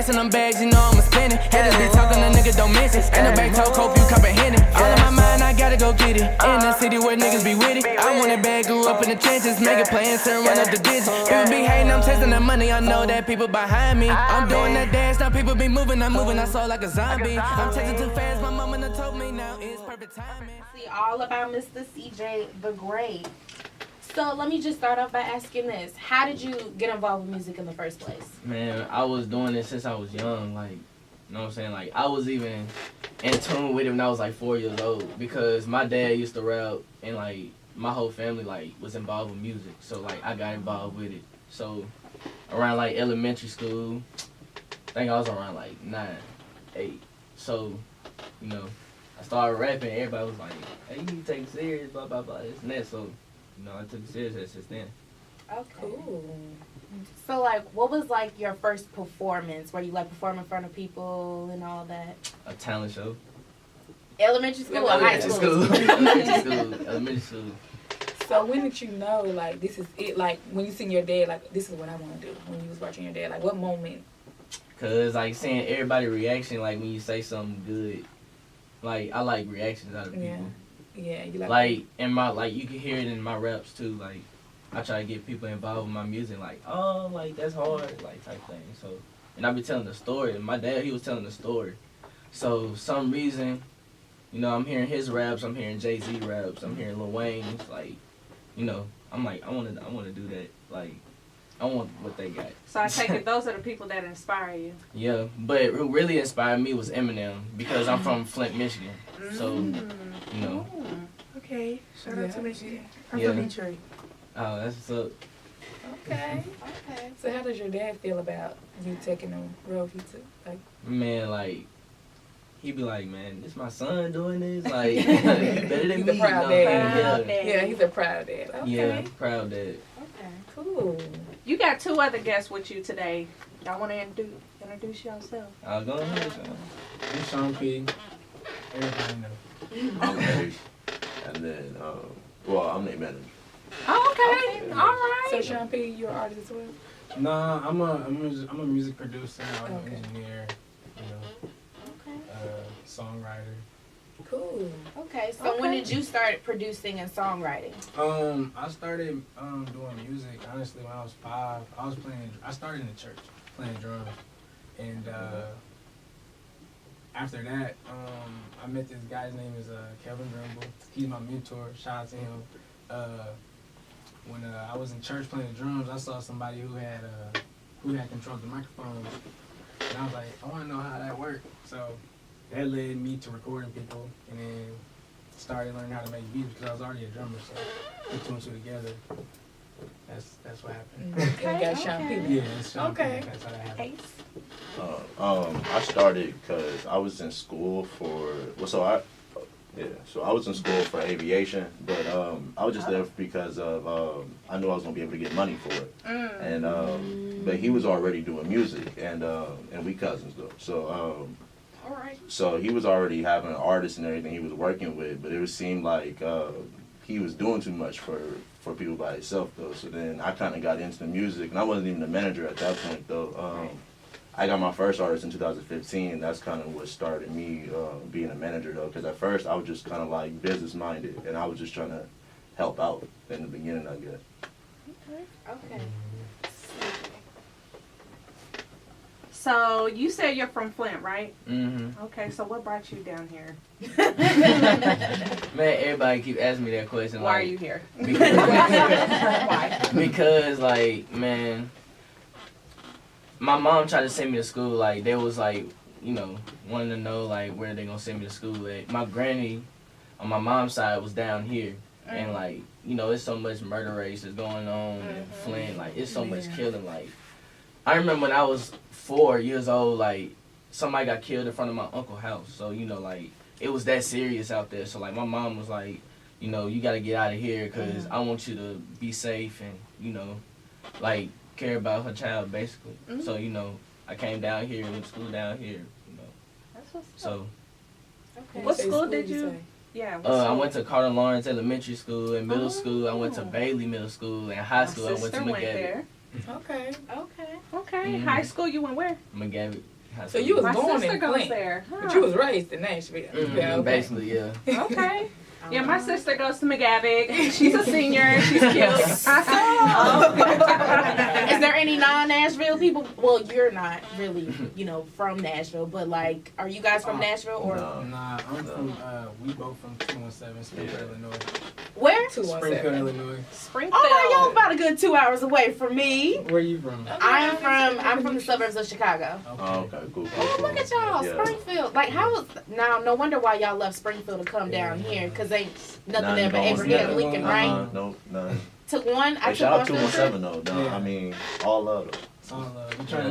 chasing them bags, you know I'ma spend it. Haters be talking, the nigga don't miss it. Ain't no back toe, hope you comprehending. All in my mind, I gotta go get it. In the city where niggas be with it. I want it bad, grew up in the trenches, make it play and run up the digits. People be hating, I'm chasing the money, I know that people behind me. I'm doing that dance, now people be moving, I'm moving, I saw like a zombie. I'm chasing too fast, my mama done told me now it's perfect timing. See all about Mr. CJ the Great. So let me just start off by asking this. How did you get involved with music in the first place? Man, I was doing this since I was young, like, you know what I'm saying? Like, I was even in tune with it when I was like 4 years old because my dad used to rap and like my whole family like was involved with music. So like I got involved with it. So around like elementary school, I think I was around like 9, 8. So, you know, I started rapping, everybody was like, hey, you need to take it serious, blah, blah, blah, this and that. So, you know, I took it serious since then. Okay. Cool. So, like, what was, like, your first performance? Where you, like, perform in front of people and all that? A talent show. Elementary school or high school? Elementary school. So when did you know, like, this is it? Like, when you seen your dad, like, this is what I want to do. When you was watching your dad, like, what moment? Because, like, seeing everybody reaction, like, when you say something good, like, I like reactions out of people. Yeah, you like in my, like, you can hear it in my raps, too. Like, I try to get people involved with my music, like, oh, like, that's hard, like, type thing. So, and I be telling the story. My dad, he was telling the story. So, some reason, you know, I'm hearing his raps, I'm hearing Jay-Z raps, I'm hearing Lil Wayne's, like, you know, I'm like, I want to do that. Like, I want what they got. So I take it those are the people that inspire you. Yeah, but what really inspired me was Eminem because I'm from Flint, Michigan. So, you know. Okay, shout out to Michigan. I'm Yeah. from Detroit. Oh, that's what's up. Okay. Okay. So how does your dad feel about you taking the road he took? Like, Man, like, he be like, man, this my son doing this? Like, you better than he's me. a proud dad. Yeah. Yeah, he's a proud dad. Okay. Yeah, proud dad. Okay. Cool. You got 2 other guests with you today. Y'all want to introduce yourself? I'll go ahead, Sean. I'm Sean P. Everybody know. I'm Ace. And then, well, I'm the manager. Oh, okay. All right. So Sean P, you're an artist as well? Nah, I'm a music producer, audio Okay. engineer, you know, songwriter. Cool. Okay, so when did you start producing and songwriting? I started doing music honestly when I was 5. I started in the church playing drums, and after that, I met this guy. His name is Kevin Grimble. He's my mentor. Shout out to him. When I was in church playing the drums, I saw somebody who had control of the microphones, and I was like, I want to know how that worked. So that led me to recording people, and then started learning how to make beats because I was already a drummer. So put 2 and 2 together. That's what happened. Okay. You got Sean P. Yeah, it's Sean P. Okay. That's how that happened. I started because I was in school for, so I was in school for aviation, but I was just there because of, I knew I was going to be able to get money for it. And, but he was already doing music, and we cousins though. So, All right. so he was already having artists and everything he was working with, but it would seem like he was doing too much for people by himself though. So then I kind of got into the music, and I wasn't even a manager at that point though. I got my first artist in 2015, and that's kind of what started me being a manager though, because at first I was just kind of like business minded, and I was just trying to help out in the beginning, I guess. Okay. So you said you're from Flint, right? Mm-hmm. Okay, so what brought you down here? Man, everybody keep asking me that question. Why like, are you here? Because, Why? because, like, man, my mom tried to send me to school. Like, they was, like, you know, wanting to know, like, where they going to send me to school at. My granny on my mom's side was down here. And, like, you know, it's so much murder race that's going on in Flint. Like, it's so much killing. Like, I remember when I was 4 years old, like, somebody got killed in front of my uncle's house. So, you know, like, it was that serious out there. So, like, my mom was like, you know, you got to get out of here because I want you to be safe and, you know, like, care about her child, basically. So, you know, I came down here, went to school down here, you know. That's what's up. So, Okay. What school did you? Yeah. What I school? went to Carter Lawrence Elementary School. In middle school, I went to Bailey Middle School. In high school, I went to My sister went McGavitt. there. Okay. Okay. Okay. Mhm. High school, you went where? McGavitt. High So School. you was My born sister in goes Flint, there. Huh. but you was raised in Nashville. Mhm, Yeah, okay. Basically, yeah. Okay. Yeah, my sister goes to McGavick. She's a senior. She's cute. Is there any non-Nashville people? Well, you're not really, from Nashville, but like, are you guys from Nashville or No. Nah, I'm from, we both from 217, Springfield, Illinois. where? Springfield, 217. Illinois. Springfield. Oh, y'all about a good 2 hours away from me. Where you from? I'm from the suburbs of Chicago. Oh, okay, cool. Oh, look at y'all, Yeah. Springfield. Like, how was now? No wonder why y'all left Springfield to come down here, cause ain't nothing there but going Abraham on. Lincoln, right? No, none. Took one. I Hey, took shout one out for the trip. 217 though. No, Yeah. I mean, all love though. It's all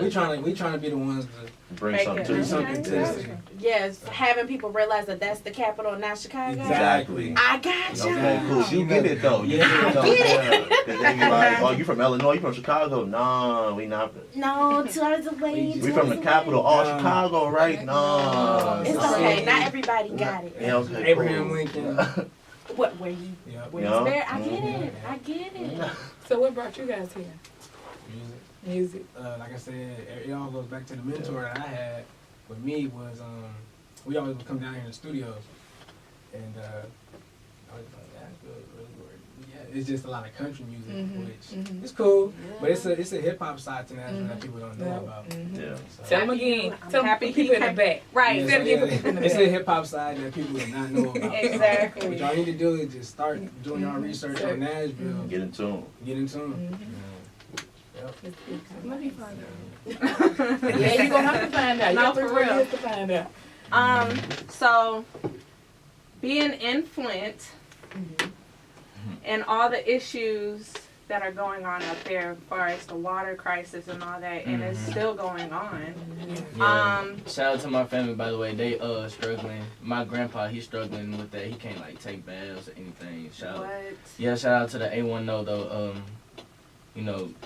we trying to be the ones to Bring Make something it. to do the something to the Yeah. city. Yes, having people realize that that's the capital, not Chicago. Exactly. I got you. Okay, cool. You get it though. You Yeah. get it though. I get Yeah. 'Cause they be like, oh, you from Illinois? You from Chicago? No, we not. No, 2 hours away. We 2 from the hours capital. away. Oh, Chicago, right? No. It's okay. Not everybody got it. Yeah, okay, Abraham cool. Lincoln. Where you? Yep. Where Yeah. you there? I get Mhm. it. I get it. So what brought you guys here? Music. Music. Like I said, it all goes back to the mentor that I had with me was we always would come down here in the studios and I was like, yeah, it's good, really good. Yeah, it's just a lot of country music, which is cool, but it's a hip hop side to Nashville that people don't know about. Yeah. So, Tell them again. I'm Tell them happy people in he the back. Right. yeah, Say it again for people in the it's back. a hip hop side that people do not know about. Exactly. What y'all need to do is just start doing your research on Nashville. Get in tune. Get in tune. Yep. Let me find out. Yeah, you're gonna have to find out. You No, got for 3 real. years to find out. So being in Flint and all the issues that are going on up there as far as the water crisis and all that, and it's still going on. Yeah. Shout out to my family, by the way. They struggling. My grandpa, he's struggling with that. He can't like take baths or anything. Shout out to the A10 though.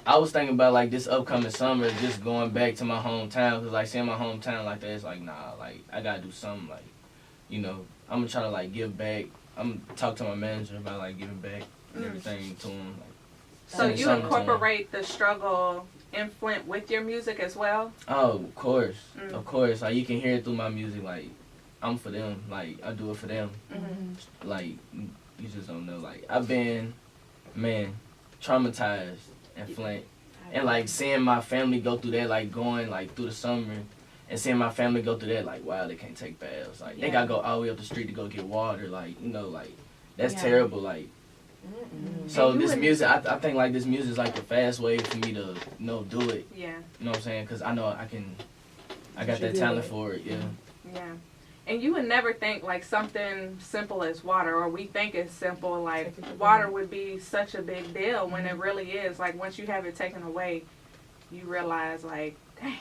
I was thinking about like this upcoming summer, just going back to my hometown, cause like seeing my hometown like that, it's like nah, like I gotta do something. Like, I'm gonna try to like give back. I'm gonna talk to my manager about like giving back and everything to him. Like, So send you something to 'em. incorporate the struggle in Flint with your music as well? Oh, of course, Mm. of course. Like you can hear it through my music. Like I'm for them. Like I do it for them. Like you just don't know. Like I've been, traumatized in Flint, and like seeing my family go through that, like going like through the summer, and seeing my family go through that, like wow, they can't take baths. Like they gotta go all the way up the street to go get water. Like like that's terrible. Like. So And you this in- music, I think like this music is like the fast way for me to do it. Yeah, You know what I'm saying? Cause I know I got You that do talent it. for it. Yeah. yeah. And you would never think like something simple as water, or we think it's simple, like water would be such a big deal when it really is. Like once you have it taken away, you realize like, dang,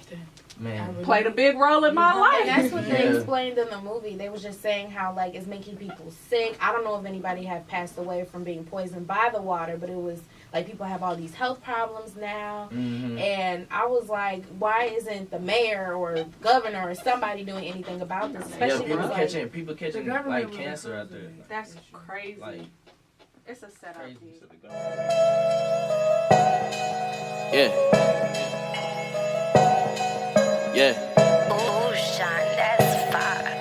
Man. played a big role in my And life. that's what they Yeah. explained in the movie. They was just saying how like it's making people sick. I don't know if anybody have passed away from being poisoned by the water, but it was like people have all these health problems now. Mm-hmm. And I was like, why isn't the mayor or governor or somebody doing anything about this? Yeah, Especially people with, catching like, people The catching government like was cancer out opposed there. to it. That's crazy. Like It's a setup. crazy. G. Yeah. Ooh, Sean, that's fire.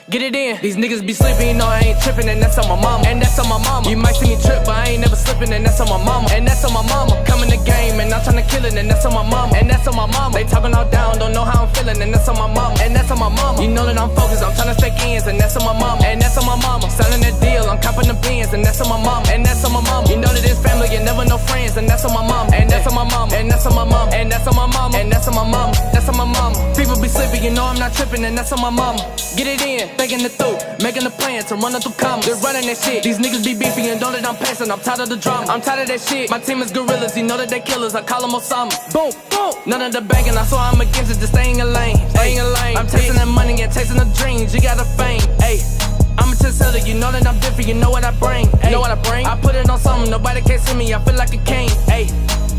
Get it in. These niggas be sleeping, you know I ain't tripping, and that's on my mama. And that's on my mama. You might see me trip, but I ain't never slipping, and that's on my mama. And that's on my mama. Come in the game, and I'm tryna kill it, and that's on my mama. And that's on my mama. They talking all down, don't know how I'm feeling, and that's on my mama. And that's on my mama. You know that I'm focused, I'm tryna stack ends, and that's on my mama. And that's on my mama. Selling that deal, I'm copping the beans, and that's on my mama. And that's on my mama. You know that it's family, you never know friends, and that's on my mama. And that's on my mama. And that's on my mama. And that's on my mama. And that's on my mama. That's on my mama. People be sleeping, you know I'm not tripping, and that's on my mama. Get it in, thinking it through. Making the plans to run up through commas. They're running that shit. These niggas be beefing and know that I'm passing. I'm tired of the drama. I'm tired of that shit. My team is gorillas. You know that they killers. I call them Osama. Boom, boom. None of the banging. I saw I'm against it. Just staying in lane. Staying in lane. I'm chasing that money and chasing the dreams. You got a fame. Ayy. I'm a trendsetter, you know that I'm different, you know what I bring. Know what I bring? I put it on something, nobody can see me, I feel like a king. Ayy.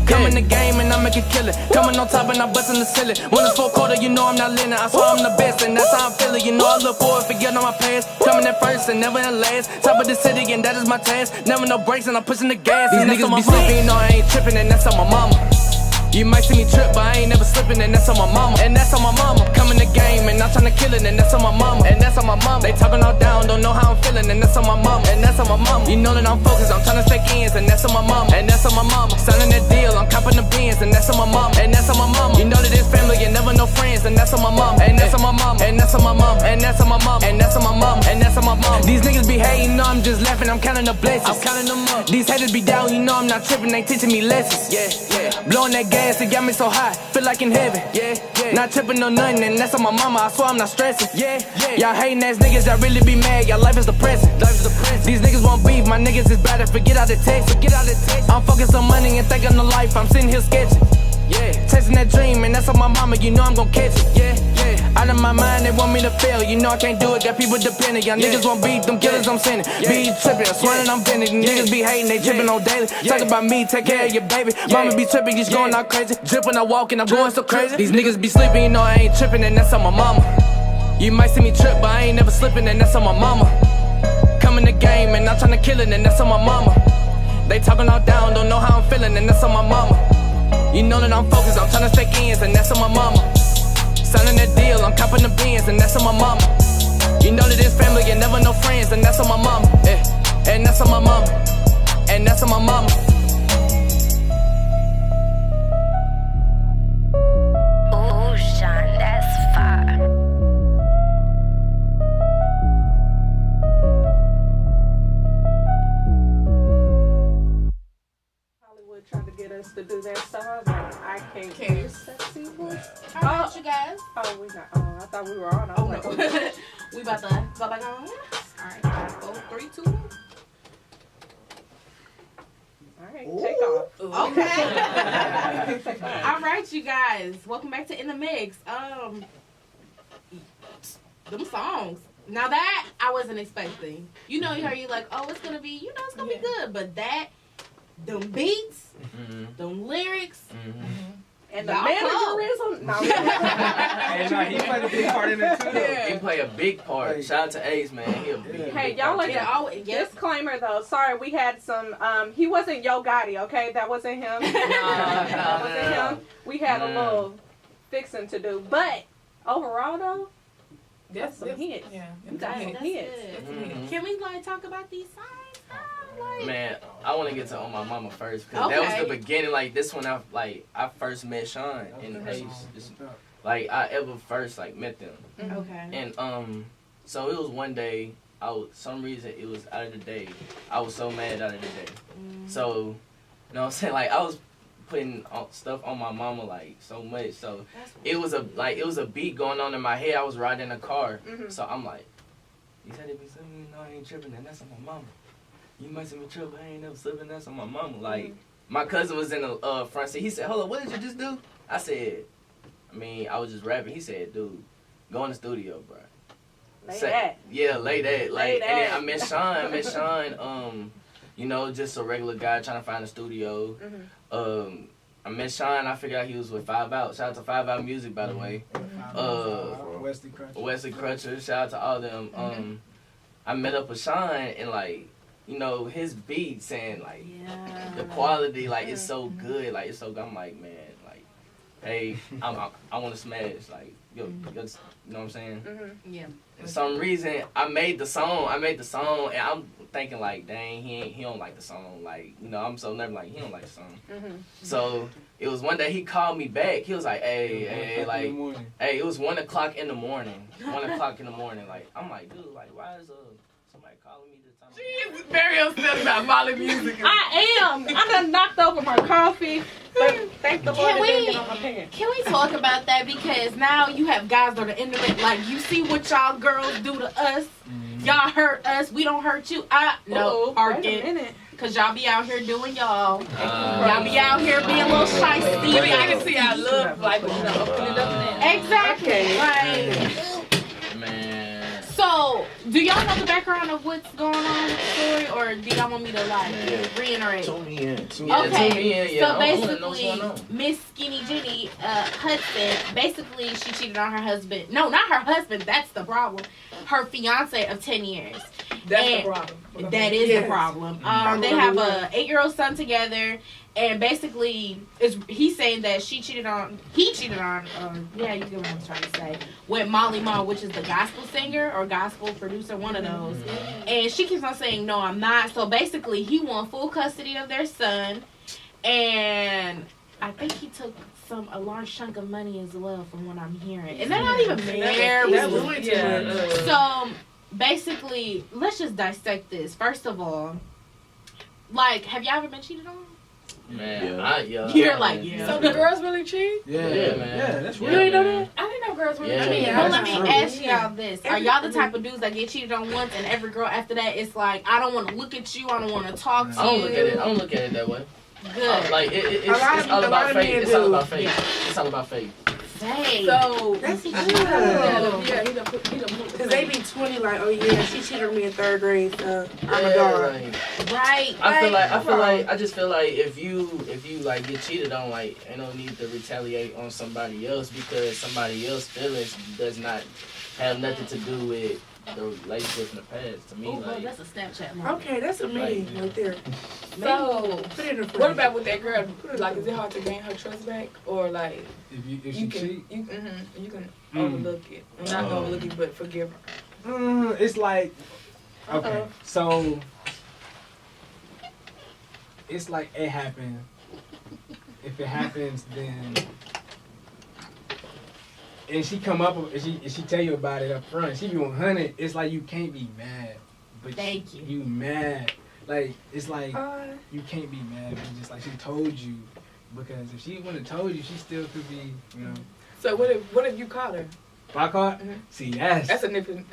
Come in the game and I make it kill it. Coming on top and I bust in the ceiling. When it's full quarter, you know I'm not leaning. I swear I'm the best and that's how I'm feeling. You know I look forward, forget on my past. Coming in first and never in last. Top of the city and that is my task. Never no brakes and I'm pushing the gas. These niggas be sleeping, you know I ain't tripping and that's on my mama. You might see me trip, but I ain't never slipping, and that's on my mama. And that's on my mama. Come in the game, and I'm tryna kill it, and that's on my mama. And that's on my mama. They talking all down, don't know how I'm feeling, and that's on my mama. And that's on my mama. You know that I'm focused, I'm tryna stake ends, and that's on my mama. And that's on my mama. Signing that deal, I'm copping the beans, and that's on my mama. And that's on my mama. You know that it's family, and never no friends, and that's on my mama. And that's on my mama. And that's on my mama. And that's on my mama. And that's on my mama. And that's on my mama. These niggas be hating, no, I'm just laughing, I'm counting the blessings. I'm counting them up. These haters be down, you know I'm not tripping, they teaching me lessons. Yeah, yeah. Blowing that gas, it got me so high, feel like in heaven. Yeah, yeah. Not tripping on nothing, and that's on my mama. I swear I'm not stressing. Yeah, yeah. Y'all hating ass niggas that really be mad. Y'all life is depressing. Life is depressing. These niggas won't beef. My niggas is better. Forget all the text. Forget all the text. I'm focused on money and thinking on life. I'm sitting here sketching. Yeah, chasing that dream, and that's on my mama. You know I'm gon' catch it. Yeah, yeah. Out of my mind, they want me to fail. You know I can't do it. Got people depending. Y'all niggas won't beat them killers. I'm sending. Be tripping. I swear that I'm bending. Niggas be hating. They tripping on daily. Talk about me. Take care of your baby. Mama be tripping. Just going all crazy. Drip when I walk and I'm going so crazy. These niggas be sleeping. You know I ain't tripping, and that's on my mama. You might see me trip, but I ain't never slipping, and that's on my mama. Come in the game, and I'm tryna kill it, and that's on my mama. They talking all down, don't know how I'm feeling, and that's on my mama. You know that I'm focused, I'm tryna stake ends, and that's on my mama. Signing that deal, I'm copping the beans, and that's on my mama. You know that it's family, and never no friends, and that's on my mama. Yeah. And that's on my mama. And that's on my mama. Ooh, Sean, that's fire. Hollywood tried to get us to do that stuff. I was like, I can't do sexy voice. All right, you guys. Oh, we not. Oh, I thought we were on. Oh, no. We about to go back on. All right, 5, 4, 3, 2, 1. All right, take off. Okay. All right, you guys. Welcome back to In the Mix. Them songs. Now that I wasn't expecting. You know, you like, oh, it's gonna be, it's gonna be good. But them beats, them lyrics, and the managerism. No. Hey, he played a big part in it too. Yeah. He play a big part. Shout out to Ace, man. He a big. Hey, y'all like disclaimer though. Sorry, we had some. He wasn't Yo Gotti, okay? That wasn't him. That wasn't him. We had a little fixing to do, but overall though, that's some hits. Yeah, That's some hits. Can we talk about these songs? Man, I want to get to On My Mama first because that was the beginning. Like this one, I first met Sean and Ace. Like I ever first met them. Okay. And so it was one day. Some reason it was out of the day. I was so mad out of the day. So, you know what I'm saying? Like I was putting stuff on my mama so much. So it was a beat going on in my head. I was riding in a car. So I'm like, you said it be something, I ain't tripping, and that's on my mama. You might see me trip, I ain't never slipping, that's on my mama. Like, my cousin was in the front seat. He said, hold up, what did you just do? I said, I was just rapping. He said, dude, go in the studio, bro. Lay that. Yeah, lay that. Lay that. And then I met Sean, just a regular guy trying to find a studio. I met Sean, I figured out he was with 5 Out. Shout out to 5 Out Music, by the way. Wesley Crutcher, shout out to all them. I met up with Sean and his beats and the quality it's so good, it's so good. I'm like, man, hey, I want to smash, yo, you know what I'm saying? Yeah. For some reason, I made the song and I'm thinking dang, he don't like the song, I'm so nervous, he don't like the song. So it was one day he called me back. He was like, hey, it was 1 o'clock in the morning. 1 o'clock in the morning. I'm like, dude, why is somebody calling me this time? She's very upset about Molly music. I am. I done knocked over my coffee. But thank the Lord it didn't get on my pants. Can we talk about that? Because now you have guys that are internet, you see what y'all girls do to us. Y'all hurt us. We don't hurt you. No, arguing. Because y'all be out here doing y'all. Y'all be out here being a little shysty. We can see our love, but open it up now. Exactly. Man. So, do y'all know the background of what's going on with the story? Or or do y'all want me to like reiterate? Tune me in. Okay, tune me in, yeah. so I wanna know what's basically, going on. Miss Skinny Jenny Hudson, basically she cheated on her husband. No, not her husband. That's the problem. Her fiance of 10 years. That's And the problem. that is the problem. They have a 8-year-old son together, and basically, he's saying that he cheated on. Yeah, you get what I'm trying to say. With Molly Ma, which is the gospel singer or gospel producer, one of those. And she keeps on saying, "No, I'm not." So basically, he won full custody of their son, and I think he took a large chunk of money as well, from what I'm hearing. And they're not even married. So basically, let's just dissect this. First of all, like, have y'all ever been cheated on? Man, You're like, yeah. So the girls really cheat? Yeah, man. Yeah, that's You ain't know that? I didn't know girls really Yeah. cheat. Well, let me ask y'all this. Are y'all the type of dudes that get cheated on once and every girl after that it's like, I don't want to look at you, I don't want to talk to I don't you? look at it. I don't look at it that way. Good. Like it's all about faith. It's all about faith. It's all about faith. Dang. So That's good. yeah, he done moved. Cause they be 20 like, oh yeah, she cheated on me in 3rd grade, so I'm a Yeah, dog. like, Right. I just feel like if you like get cheated on, like ain't no need to retaliate on somebody else because somebody else's feelings does not have nothing to do with the relationship in the past. To me, Oh, like that's a Snapchat moment. Okay, that's a meme right there. So Put it in the frame. what about with that girl? Like, is it hard to gain her trust back, or like If she you can cheat, you can overlook it? Well, not overlook it, but forgive her. it's like, okay, so it's like it happened. If it happens, then and she come up and she tell you about it up front. She be 100. It's like you can't be mad, but Thank you. You mad. Like it's like you can't be mad. But just like she told you, because if she wouldn't have told you, she still could be, you know. So what if you caught her? If I caught, see that's a different.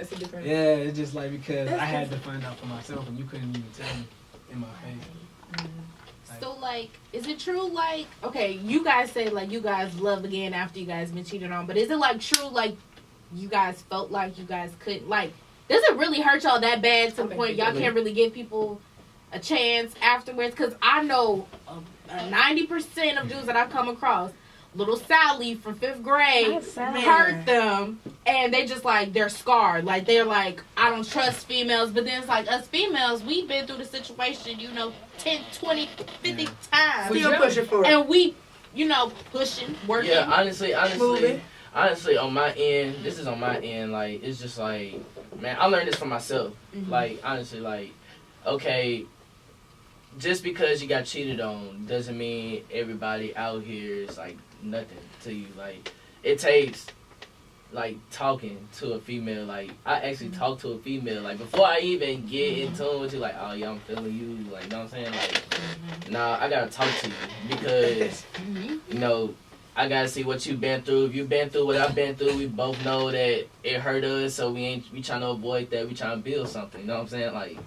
yeah. It's just like because I had to find out for myself, and you couldn't even tell me in my face. So, like, is it true, like, okay, you guys say, like, you guys love again after you guys been cheated on, but is it, like, true, like, you guys felt like you guys couldn't, like, does it really hurt y'all that bad to the point y'all can't really give people a chance afterwards? Because I know 90% of dudes that I've come across, little Sally from 5th grade hurt them, and they just like, they're scarred. Like, they're like, I don't trust females. But then it's like, us females, we've been through the situation, 10, 20, 50 times. Still pushing for it. And we, pushing, working. Yeah, honestly, Moving. on my end, this is on my end. Like, it's just like, man, I learned this for myself. Like, honestly, like, okay, just because you got cheated on doesn't mean everybody out here is like nothing to you. Like, it takes like talking to a female. Like, I actually talk to a female. Like, before I even get in tune with you, like, oh yeah, I'm feeling you. Like, you know what I'm saying? Like, nah, I gotta talk to you because I gotta see what you've been through. If you've been through what I've been through, we both know that it hurt us. So we trying to avoid that. We trying to build something. You know what I'm saying? Like.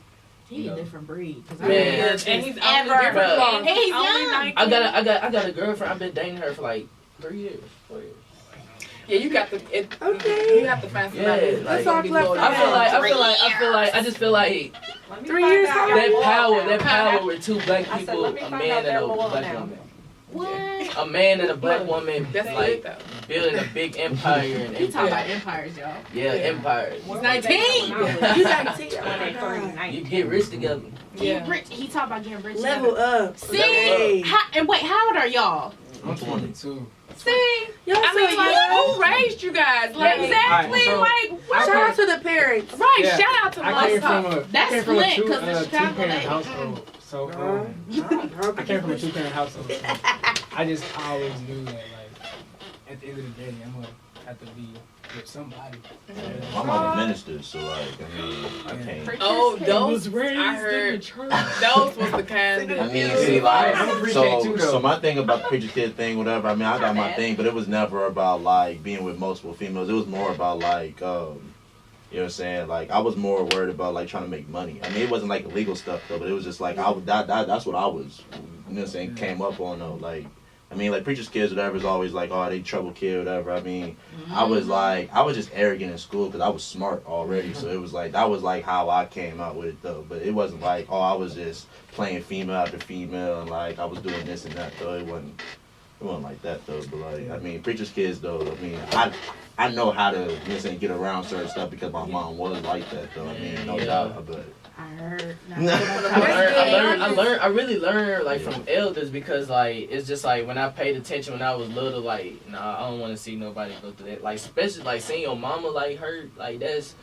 He a different breed. Man, And he's ever. different. He's young. I got a girlfriend. I've been dating her for like 3 years, 4 years. Yeah, you got to. Okay. You have to find Yeah, somebody. like, all left I just feel like 3 years. that power with two black people, a man and a black woman. What? A man and a black woman, That's like, good though. building a big empire. And He talking about empires, y'all. yeah, empires. He's 19. You 19. You get rich together. Yeah. He talking about getting rich. Level up. See? Hey. And wait, how old are y'all? I'm 22. See? Y'all I mean, so like, young. who raised you guys? Like, Exactly. Alright, Like, what? Shout out to the parents. Right. Yeah, Shout out to I came from Mom. a That's I came from a Flint, 'cause the Chicago two-parent lady. household. So I came from a 2-parent household. So I just always knew that, like, at the end of the day, I'm gonna have to be with somebody. My mom a minister, so like, I mean, I can't. oh, those I heard. Those was the kind I that. mean, see, like, I'm a preacher too, so though. my thing about the preacher kid thing, whatever. I mean, I got my thing, but it was never about like being with multiple females. It was more about like, you know what I'm saying? Like, I was more worried about like trying to make money. I mean, it wasn't like illegal stuff though, but it was just like that's what I was, you know what I'm saying? Came up on though, like I mean, like, preacher's kids, whatever, is always like, oh, they trouble kid, whatever. I mean, I was just arrogant in school because I was smart already. So it was like, that was like how I came out with it, though. But it wasn't like, oh, I was just playing female after female and like I was doing this and that, though. It wasn't like that, though. But like, I mean, preacher's kids, though, I mean, I know how to, you know what I'm saying, get around certain stuff because my mom was like that, though. I mean, no doubt, but. I heard. I really learned like from elders because like it's just like when I paid attention when I was little, like nah, I don't want to see nobody go through that. Like especially like seeing your mama like hurt, like that's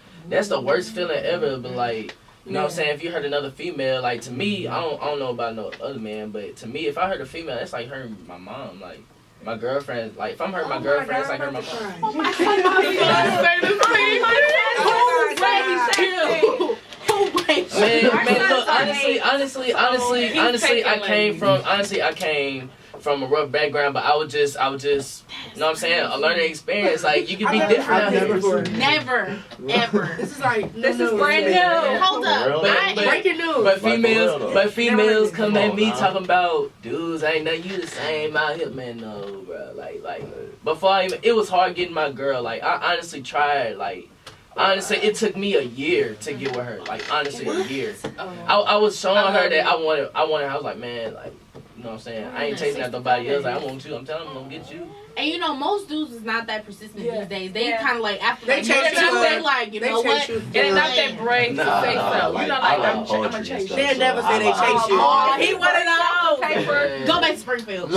the worst feeling ever. But like you know what I'm saying, if you hurt another female, like to me, I don't know about no other man, but to me, if I hurt a female, that's like hurting my mom, like. My girlfriend, like if I'm hurting my girlfriend, it's like hurting my mom. Oh my God. Man, look, honestly, I came from a rough background, but I was just, you know what I'm saying, a learning experience. Like you can be different out here. Never, ever. This is like This is brand new. Hold up. breaking news. But females come at me talking about dudes ain't nothing you the same out here, man. No, bro. Like before it was hard getting my girl. Like I honestly tried. Like honestly, it took me a year to get with her. Like honestly, a year. I was showing her that I wanted. I was like, man, like. You know what I'm saying? I ain't chasing at nobody else. Like, I want you. I'm telling them I'm gonna get you. And you know, most dudes is not that persistent these days. They kind of like after they chase you. They like, you know what? And it's not that brave to say so. Like, you know, like I'm gonna chase you. They'll never say they chase you. Oh, he wanted out paper. Go back to Springfield.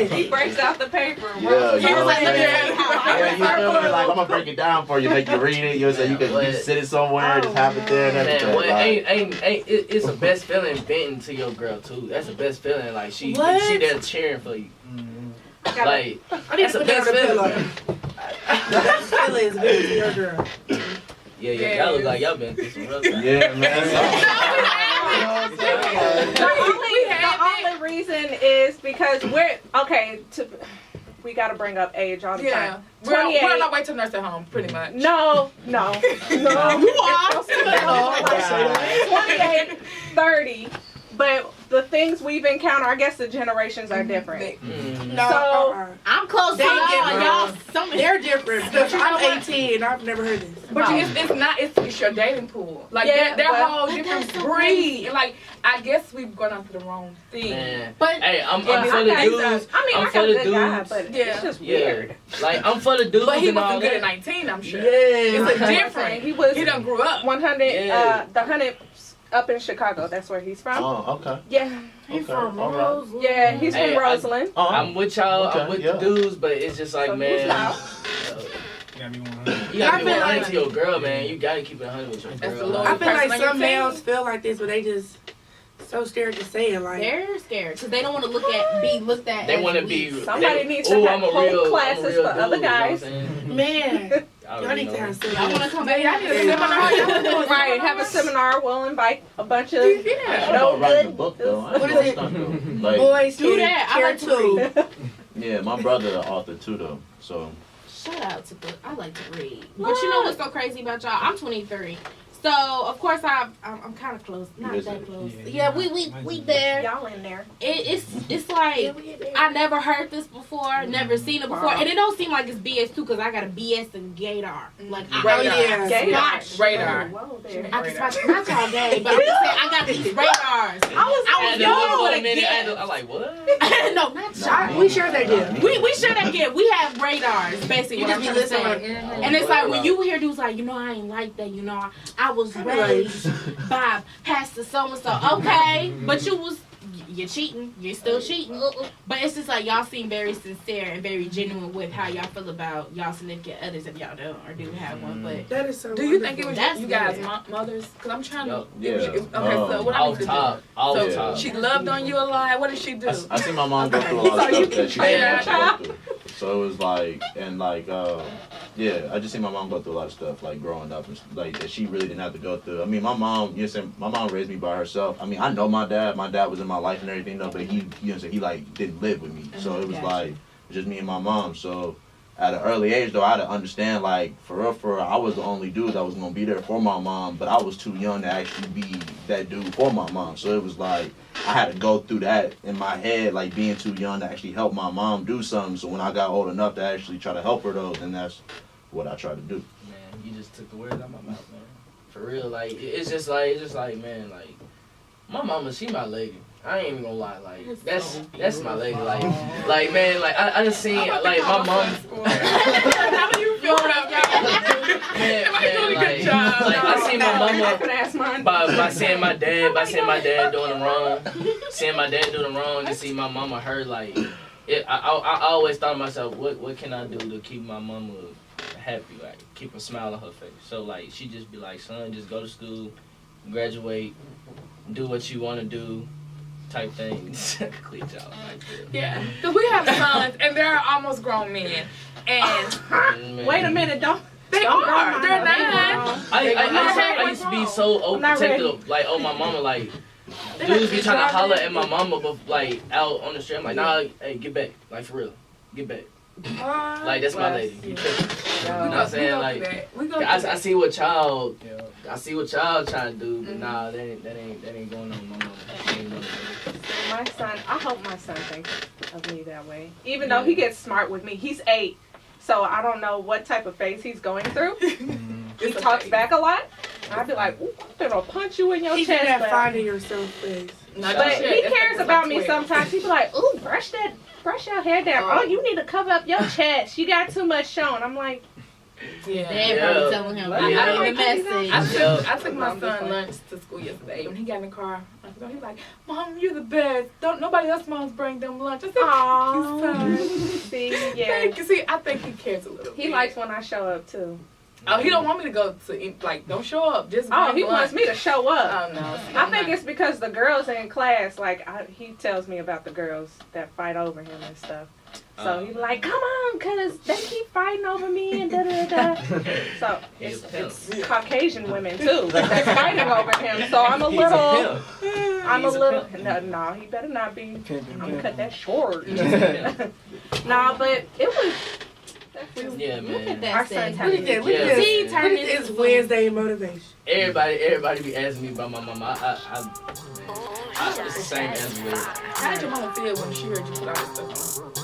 He breaks out the paper. Yeah, He was like, let me tell you yeah, you feel me? Like I'm gonna break it down for you, make you read it. You know, so you can sit it somewhere, just have it there and everything. Man, well, it's the best feeling venting to your girl too. That's the best feeling. Like she there cheering for you. Like that's the best feeling. That feeling is good to your girl. Yeah, y'all look like y'all been through some rough times. Yeah, man. The only reason is because we gotta bring up age all the time. We're on our way to nursing home, pretty much. No. You are. 28, 30. But the things we've encountered, I guess the generations are different. No, I'm close to y'all. They're different. I'm 18. I've never heard this. But it's not. It's your dating pool. Like Yeah, they're well, whole different breed. And like I guess we've gone on to the wrong thing. Man. But hey, I'm for I the dudes. got a good guy, but it's just weird. Like I'm for the dudes. But he and all wasn't good that. at 19, I'm sure. Yeah, It's a different. He done grew up. 100. Yeah. The 100 up in Chicago. That's where he's from. Oh, okay. Yeah. He's from all right. Roseland. Yeah, he's Hey, from Roseland. I'm with y'all. I'm with yeah. the dudes, but it's just like, So man. You gotta be 100. You gotta be I feel 100 like- to your girl, man. You gotta keep it 100 with your That's the girl. Lord. I feel like Person on some your team. males feel like this, but they just so scared to say it. Like they're scared because they don't want to be looked at. They as want to weak. be. Somebody needs to have whole classes for other guys. man, y'all need to have some. I want to come back. Y'all need a seminar. Right, have a seminar. We'll invite a bunch of Yeah. no writing a good. book though. What is it? Like, Boys Do who that. I care like to too. yeah, my brother the author too though. So Shout out to book. I like to read. But you know what's so crazy about y'all? I'm 23. So, of course, I'm kind of close. Not Is that it? close. Yeah, Yeah, we there. Y'all in there. It's like, I never heard this before, never seen it before. And it don't seem like it's BS too, because I got a BS and gaydar. Like, Radar. Yeah. Scotch. Radar. Whoa there. I can spot, not y'all gay, but I'm just saying, I got these radars. I was young with a gift. I'm like, what? No, not y'all. We sure they did. We sure that get. We have radars, basically. You What I'm just be trying to listening. say. And it's like when you hear dudes like, you know, I ain't like that. You know, I was raised by Pastor so and so. Okay, but you're cheating. You're still cheating. But it's just like y'all seem very sincere and very genuine with how y'all feel about y'all significant others if y'all don't or do have one. But That is so. Do you think it was That's you guys' good. mothers? Because I'm trying to. Yeah. Okay, so what I need Off to top. do? Off So top. she loved on you a lot. What did she do? I see my mom go through a lot of So you stuff that she can didn't train have to go through. So it was like, and like, yeah, I just see my mom go through a lot of stuff, like growing up, and like that she really didn't have to go through. I mean, my mom, my mom raised me by herself. I mean, I know my dad. My dad was in my life and everything, though, but he like didn't live with me. So it was like just me and my mom. So at an early age, though, I had to understand, like, for real, I was the only dude that was going to be there for my mom, but I was too young to actually be that dude for my mom. So it was like, I had to go through that in my head, like, being too young to actually help my mom do something. So when I got old enough to actually try to help her, though, then that's what I tried to do. Man, you just took the words out of my mouth, man. For real, like, it's just like, man, like, my mama, she my lady. I ain't even gonna lie, like, that's my lady, like, man, like, I just seen, like, my mom. How do you feel about Man, like, I seen my mama by seeing my dad doing the wrong, to see my mama hurt, like, I always thought to myself, what can I do to keep my mama happy, like, keep a smile on her face. So, like, she just be like, son, just go to school, graduate, do what you want to do, type thing. Yeah, because we have sons, and they're almost grown men. And wait a minute, they're 9. I used to be so overprotective, like, oh, my mama, like, dudes be trying to holler at my mama, but, like, out on the street, I'm like, nah, hey, get back, like, for real, get back. Like, that's my lady. You know what I'm saying? Like, I see what child trying to do, but nah, that ain't going on my mama. My son, I hope my son thinks of me that way. Even though he gets smart with me. He's 8, so I don't know what type of phase he's going through. He talks back a lot. I'd be like, ooh, I'm gonna punch you in your chest. He's not finding yourself phase. But he cares about me sometimes. He's like, ooh, brush your hair down. Oh, you need to cover up your chest. You got too much shown. I'm like, Dad probably telling him, I the message. I took my son lunch to school yesterday. When he got in the car, he was like, Mom, you're the best. Don't nobody else moms bring them lunch. I said, aww. See, yeah. Thank you. See, I think he cares a little bit. He likes when I show up too. Oh, he don't want me to go to, like, don't show up. Just he wants me to show up. Oh, no. I think it's because the girls in class, like, he tells me about the girls that fight over him and stuff. So he's like, come on, because they keep fighting over me and da-da-da. So it's Caucasian women, too, that's fighting over him. So I'm a little, no, he better not be. I'm going to cut that short. No, but it was. Yeah, man. Look at that. Look at that. Look at that. See, turn It's Wednesday motivation. Everybody be asking me about my mama. It's the same answer. How did your mama feel when she heard you put all this stuff on?